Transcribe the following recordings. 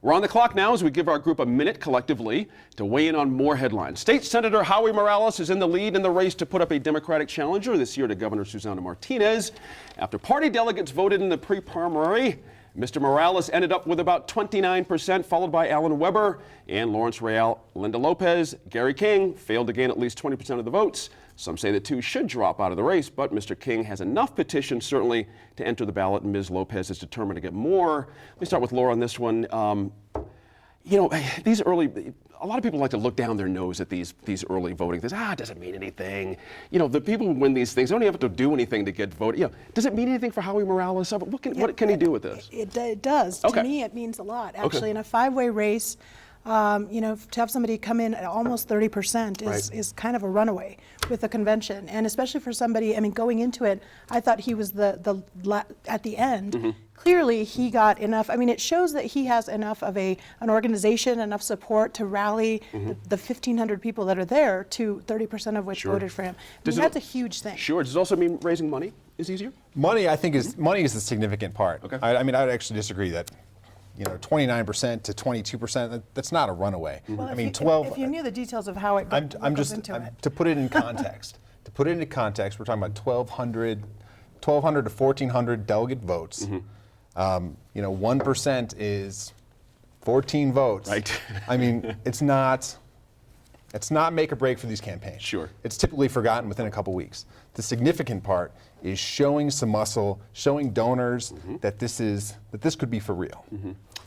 We're on the clock now as we give our group a minute collectively to weigh in on more headlines. State Senator Howie Morales is in the lead in the race to put up a Democratic challenger this year to Governor Susana Martinez. After party delegates voted in the pre-primary, Mr. Morales ended up with about 29%, followed by Alan Weber and Lawrence Real. Linda Lopez, Gary King failed to gain at least 20% of the votes. Some say the two should drop out of the race, but Mr. King has enough petitions certainly to enter the ballot, and Ms. Lopez is determined to get more. Let me start with Laura on this one. A lot of people like to look down their nose at these early voting things. It doesn't mean anything. The people who win these things don't even have to do anything to get voted. Does it mean anything for Howie Morales? What can he do with this? It does. Okay. To me, it means a lot. Actually, in a five-way race, to have somebody come in at almost 30% is kind of a runaway with the convention, and especially for somebody. I mean, going into it, I thought he was at the end. Mm-hmm. Clearly, he got enough. I mean, it shows that he has enough of an organization, enough support to rally the 1,500 people that are there to 30% of which voted for him. That's a huge thing. Sure. Does it also mean raising money is easier? Money, I think, is the significant part. Okay. I would actually disagree that 29% to 22%, that's not a runaway. Well, I mean, if you knew the details of how it goes into it. To put it in context, we're talking about 1,200 to 1,400 delegate votes. 1% is 14 votes. Right. I mean, it's not make or break for these campaigns. Sure. It's typically forgotten within a couple weeks. The significant part is showing some muscle, showing donors that this could be for real.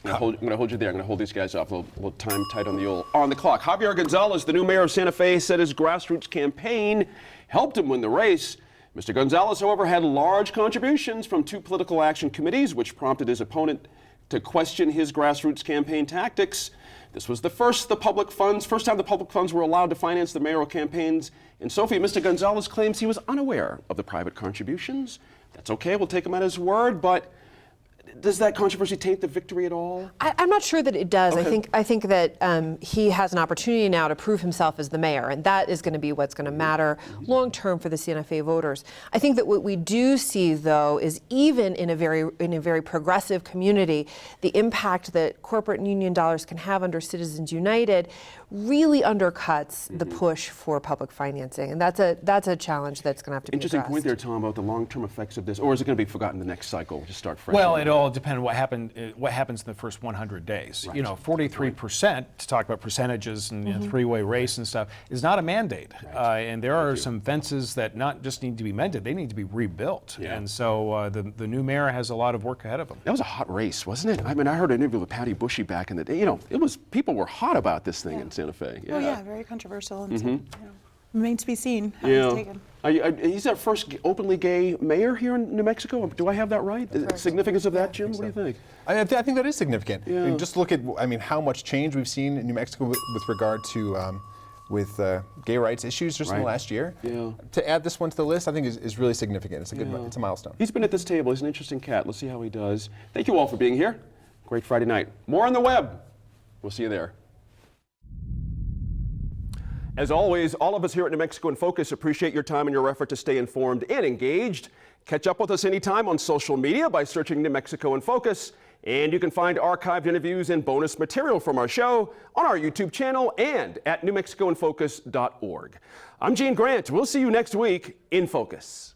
I'm going to hold you there. I'm going to hold these guys up. A little time tight on the clock. Javier Gonzalez, the new mayor of Santa Fe, said his grassroots campaign helped him win the race. Mr. Gonzalez, however, had large contributions from two political action committees, which prompted his opponent to question his grassroots campaign tactics. This was the first time the public funds were allowed to finance the mayoral campaigns in Sophia. Mr. Gonzalez claims he was unaware of the private contributions. That's okay, we'll take him at his word, but does that controversy taint the victory at all? I'm not sure that it does. Okay. I think that he has an opportunity now to prove himself as the mayor, and that is going to be what's going to matter long term for the Santa Fe voters. I think that what we do see, though, is even in a very progressive community, the impact that corporate and union dollars can have under Citizens United really undercuts the push for public financing, and that's a challenge that's going to have to be Interesting addressed. point there, Tom, about the long-term effects of this, or is it going to be forgotten the next cycle? Just start fresh. Well, it all depends on what happens in the first 100 days. Right. 43%, to talk about percentages and three-way race and stuff, is not a mandate. Right. And there are some fences that not just need to be mended, they need to be rebuilt. Yeah. And so the new mayor has a lot of work ahead of him. That was a hot race, wasn't it? I mean, I heard an interview with Patty Bushy back in the day. People were hot about this thing in Santa Fe. Oh yeah, very controversial, and so, remains to be seen how it's taken. He's our first openly gay mayor here in New Mexico. Do I have that right? The significance of that, Jim? What do you think? I think that is significant. Yeah. I mean, just look at how much change we've seen in New Mexico with regard to gay rights issues just in the last year. Yeah. To add this one to the list, I think is really significant. It's it's a milestone. He's been at this table. He's an interesting cat. Let's see how he does. Thank you all for being here. Great Friday night. More on the web. We'll see you there. As always, all of us here at New Mexico in Focus appreciate your time and your effort to stay informed and engaged. Catch up with us anytime on social media by searching New Mexico in Focus. And you can find archived interviews and bonus material from our show on our YouTube channel and at newmexicoinfocus.org. I'm Gene Grant. We'll see you next week in Focus.